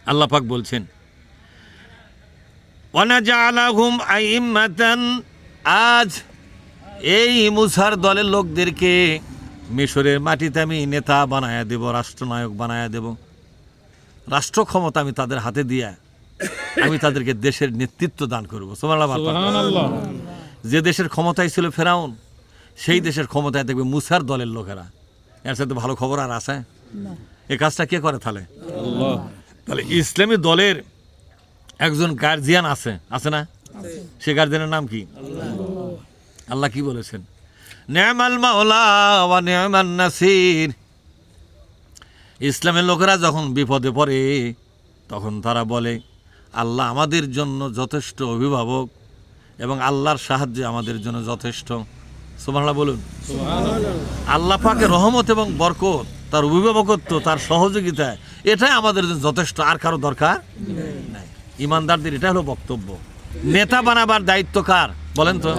আল্লাহ পাক বলছেন ওয়ানাজআলাহুম আইম্মাতান, আজ এই মুসার দলের লোকদেরকে মিশরের মাটিতে আমি নেতা বানায়া দেব, রাষ্ট্রনায়ক বানায়া দেব, রাষ্ট্র ক্ষমতা আমি তাদের হাতে দিয়া আমি তাদেরকে দেশের নেতৃত্ব দান করবো। সুবহানাল্লাহ। যে দেশের ক্ষমতায় ছিল ফেরাউন, সেই দেশের ক্ষমতায় দেখবে মুসার দলের লোকেরা। এর সাথে ভালো খবর আর আছে? এই কাজটা কে করে তাহলে? তাহলে ইসলামী দলের একজন গার্জিয়ান আছে না? সে গার্জিয়ানের নাম কি? আল্লাহ কি বলেছেন? নি'মাল মাওলা ওয়া নি'মান নাসির। ইসলামের লোকেরা যখন বিপদে পড়ে তখন তারা বলে আল্লাহ আমাদের জন্য যথেষ্ট অভিভাবক এবং আল্লাহর সাহায্যে আমাদের জন্য যথেষ্ট। সুবহানাল্লাহ বলুন। আল্লাহ পাকের রহমত এবং বরকত, তার অভিভাবকত্ব, তার সহযোগিতা, এটাই আমাদের জন্য যথেষ্ট, আর কারো দরকার নাই। ইমানদারদের এটা হলো বক্তব্য। নেতা বানাবার দায়িত্ব কার বলেন তো?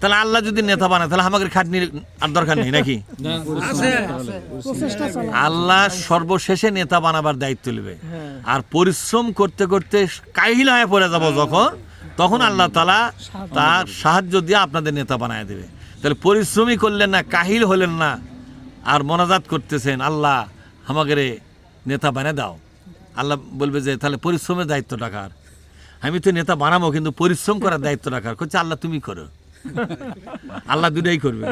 তাহলে আল্লাহ যদি নেতা বানায় তাহলে আমাদের খাটনির আর দরকার নেই নাকি? আল্লাহ সর্বশেষে নেতা বানাবার দায়িত্ব নেবে, আর পরিশ্রম করতে করতে কাহিল হয়ে পড়ে যাব যখন, তখন আল্লাহ তাআলা তার সাহায্য দিয়ে আপনাদের নেতা বানায় দেবে। তাহলে পরিশ্রমই করলেন না, কাহিল হলেন না, আর মোনাজাত করতেছেন আল্লাহ আমাদের নেতা বানিয়ে দাও। আল্লাহ বলবে যে তাহলে পরিশ্রমের দায়িত্ব কার? আমি তো নেতা বানাবো কিন্তু পরিশ্রম করার দায়িত্ব কার? করছে আল্লাহ তুমি করো। আল্লাহ দুটাই করবে।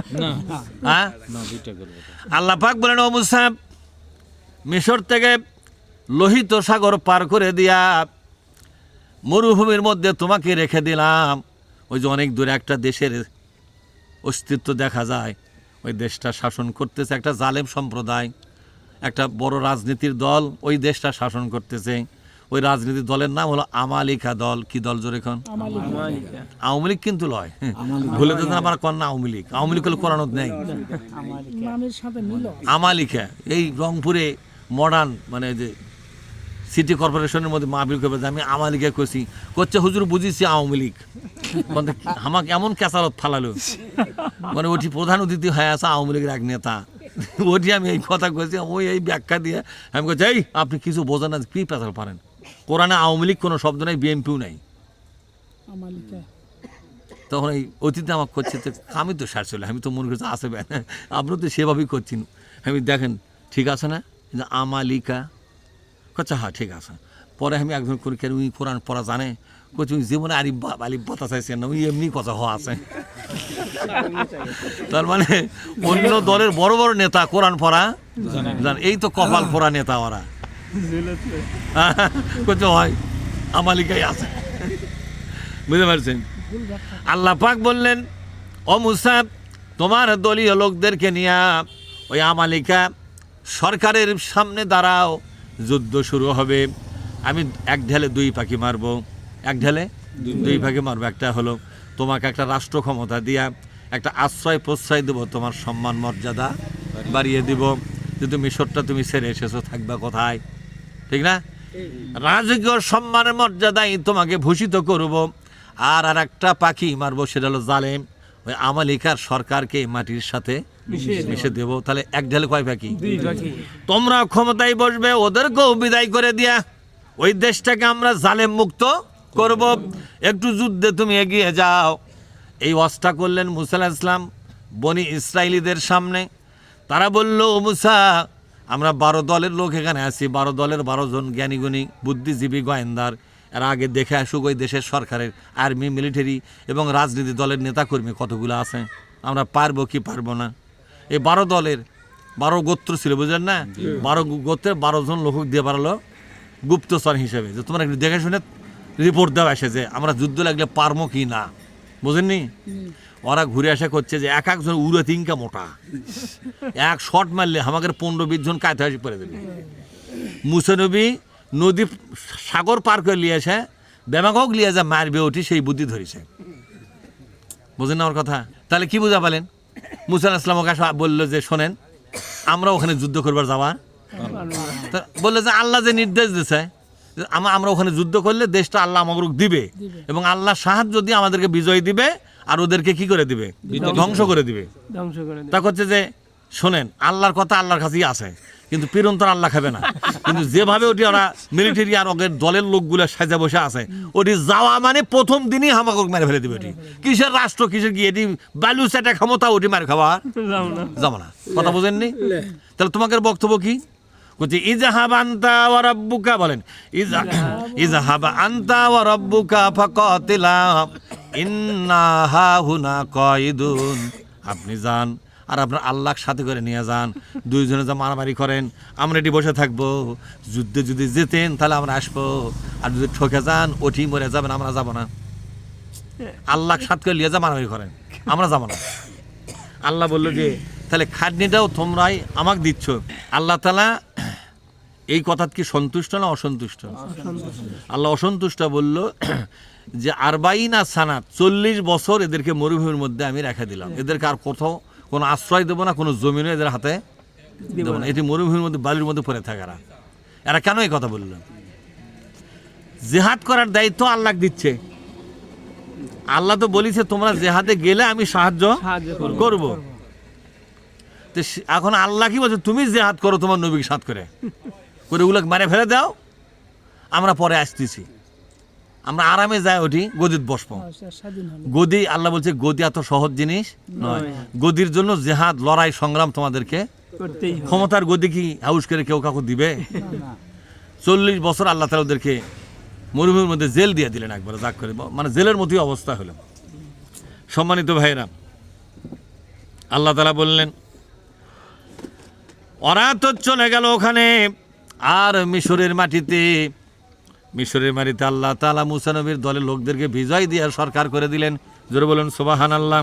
হ্যাঁ, আল্লাহ পাক বলেন ও মুসা, মিশর থেকে লোহিত সাগর পার করে দিয়া মরুভূমির মধ্যে তোমাকে রেখে দিলাম। ওই যে অনেক দূরে একটা দেশের অস্তিত্ব দেখা যায়, ওই দেশটা শাসন করতেছে একটা জালেম সম্প্রদায়, একটা বড় রাজনীতির দল ওই দেশটা শাসন করতেছে। ওই রাজনীতির দলের নাম হলো আমালিকা দল। কি দল জোরে এখন? আওয়ামী লীগ কিন্তু লয়, ভুলে তো আমার কন্যা আওয়ামী লীগ। আওয়ামী লীগ হলো কোরআনত নেই। আমালিকা এই রংপুরে মডার্ন মানে যে সিটি কর্পোরেশনের মধ্যে মাহবিল করবে যে আমি আমালিকা করছি, করছে হুজুর বুঝিছি আওয়ামী লীগ। আমাকে এমন ক্যাসারত ফালালো, মানে ওটি প্রধান অতিথি হয়ে আছে আওয়ামী লীগের এক নেতা। ওটি আমি এই কথা কইছি, ওই এই ব্যাখ্যা দিয়ে আমি বলছি এই আপনি কিছু বোঝেন না, কি পেশাল পারেন? কোরআনে আওয়ামী লীগ কোনো শব্দ নেই, বিএনপিও নাই। তখন এই অতিথি আমাকে করছে, আমি তো সার চলে, আমি তো মনে করছি আসবে, আপনি তো সেভাবেই করছেন। আমি দেখেন ঠিক আছে না আমালিকা? আচ্ছা হ্যাঁ ঠিক আছে। পরে আমি একজন করি কেন উনি কোরআন পড়া জানে? কইছি উনি জীবনে আলিফ কথা চাইছেন না, উনি এমনি কথা হওয়া আছে। তার মানে অন্য দলের বড় বড় নেতা কোরআন পড়া জানে, এই তো কপাল পড়া নেতা ওরা। কইতে হয় আমালিকাই আছে, বুঝতে পারছেন? আল্লাহ পাক বললেন ও মুসা, তোমার দলীয় লোকদেরকে নিয়ে ওই আমালিকা সরকারের সামনে দাঁড়াও, যুদ্ধ শুরু হবে। আমি এক ঢেলে দুই পাখি মারবো, এক ঢেলে দুই পাখি মারবো। একটা হলো তোমাকে একটা রাষ্ট্র ক্ষমতা দিয়া একটা আশ্রয় প্রশ্রয় দেবো, তোমার সম্মান মর্যাদা বাড়িয়ে দিব। কিন্তু মিশরটা তুমি ছেড়ে এসেছো, থাকবা কোথায়? ঠিক না? রাজকীয় সম্মানের মর্যাদায় তোমাকে ভূষিত করব। আর একটা পাখি মারবো, সেটা হলো জালেম, ওই আমালিকার সরকারকে মাটির সাথে মিশে দেবো। তাহলে এক ঢেলে কয় পাখি? তোমরা ক্ষমতায় বসবে, ওদেরকেও বিদায় করে দিয়া ওই দেশটাকে আমরা জালেম মুক্ত করব। একটু যুদ্ধে তুমি এগিয়ে যাও। এই ওয়াজটা করলেন মুসা আলাইহিস সালাম বনি ইসরাইলীদের সামনে। তারা বলল ও মুসা, আমরা 12 দলের লোক এখানে আছি, 12 দলের 12 জন জ্ঞানীগুণী বুদ্ধিজীবী গোয়েন্দার। এর আগে দেখে আসুক ওই দেশের সরকারের আর্মি, মিলিটারি এবং রাজনীতি দলের নেতাকর্মী কতগুলো আছে, আমরা পারবো কি পারবো না। এই 12 দলের 12 গোত্র ছিল, বুঝলেন না? 12 গোত্রের 12 জন লোক দিয়ে পারলো গুপ্তচর হিসেবে, যে তোমরা একটু দেখে শুনে রিপোর্ট দেওয়া আসে যে আমরা যুদ্ধ লাগলে পারবো কি না, বুঝেননি? ওরা ঘুরে আসা করছে যে এক একজন উড়ে তিনকা মোটা, এক শট মারলে আমাদের 15-20 জন কায়তে হাসি পড়ে দেবে। মুসা নবী নদী সাগর পার করে নিয়ে আসে, বেমাকক লিয়ে যা মারবে ওটি, সেই বুদ্ধি ধরেছে। বুঝেন না আমার কথা? তাহলে কি বুঝা পেলেন? মুসা আলাইহিস সালাম ওকে বললো যে শোনেন, আমরা ওখানে যুদ্ধ করবার যাওয়া, বললো যে আল্লাহ যে নির্দেশ দিয়েছে আমরা ওখানে যুদ্ধ করলে দেশটা আল্লাহ আমাকে দিবে, এবং আল্লাহ সাহায্য দিয়ে আমাদেরকে বিজয় দিবে, আর ওদেরকে কি করে দিবে? ধ্বংস করে দিবে। তা হচ্ছে যে শোনেন, আল্লাহর কথা আল্লাহর কাছেই আছে, কিন্তু পীড়ন তো আল্লাহ খাবে না। কিন্তু যেভাবে ওটি ওরা মিলিটারি আর ওদের দলের লোকগুলো সাজা বসে আছে, ওটি যাওয়া মানে প্রথম দিনই হামাকক মেরে ফেলে দিবে। ওটি কিসের রাষ্ট্র, কিসের কি, এটি ব্যালু সেটা ক্ষমতা, ওটি মার খাওয়া যাবো না। কথা বোঝেননি? তাহলে তোমাদের বক্তব্য কি? ইজাহাব আনতা ওয়া রাব্বুকা, বলেন ইজাহাব আনতা ওয়া রাব্বুকা ফাকাতিলা ইন্না হাহুনা কায়িদুন। আপনি যান আর আপনার আল্লাহ সাথে করে নিয়ে যান, দুইজনে যা মারামারি করেন, আমরা এটি বসে থাকবো। যুদ্ধে যদি যেতেন তাহলে আমরা আসবো, আর যদি ঠকে যান ওটি মরে যাবেন, আমরা যাবো না। আল্লাহ সাথে করে নিয়ে যা মারামারি করেন, আমরা যাবো না। আল্লাহ বললো যে তাহলে খাটনিটাও তোমরাই আমাকে দিচ্ছ। আল্লাহ তাআলা এই কথা কি সন্তুষ্ট না অসন্তুষ্ট? আল্লাহ অসন্তুষ্ট। বলল যে আরবাইনা সানাত, 40 বছর এদেরকে মরুভূমির মধ্যে আমি রেখে দিলাম, এদেরকে আর কোথাও কোনো আশ্রয় দেবো না, কোনো জমিনও এদের হাতে দেবো না, এটি মরুভূমির মধ্যে বালির মধ্যে পড়ে থাকে। এরা কেন এই কথা বললেন? জেহাদ করার দায়িত্ব আল্লাহ দিচ্ছে। আল্লাহ তো বলেছে তোমরা জেহাদে গেলে আমি সাহায্য করব। তো এখন আল্লাহ কি বলছে? তুমি জেহাদ করো তোমার নবীকে সাথ করে ওগুলো মারে ফেলে দাও, আমরা পরে আসতেছি, আমরা আরামে যাই, ওটি গদিত বসবো। গদি, আল্লাহ বলছে গদি এত সহজ জিনিস নয়। গদির জন্য জেহাদ, লড়াই, সংগ্রাম তোমাদেরকে। ক্ষমতার গদি কি হাউস করে কেউ কাউকে দিবে? 40 বছর আল্লাহ তাআলা ওদেরকে মরুভূমির মধ্যে জেল দিয়ে দিলেন একবার, জাগ করে, মানে জেলের মতোই অবস্থা হলো। সম্মানিত ভাইরা, আল্লাহ তাআলা বললেন ওরা তো চলে গেল ওখানে, আর মিশরের মাটিতে আল্লাহ তাআলা মুসা নবীর দলের লোকদেরকে বিজয় দিয়ে সরকার করে দিলেন। জোরে বলেন সুবহানাল্লাহ।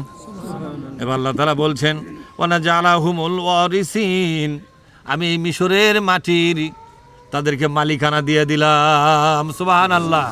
এবার আল্লাহ তাআলা বলছেন ওয়ানা জালাহুমুল ওয়ারিসিন, আমি এই মিশরের মাটির তাদেরকে মালিকানা দিয়ে দিলাম। সুবহানাল্লাহ।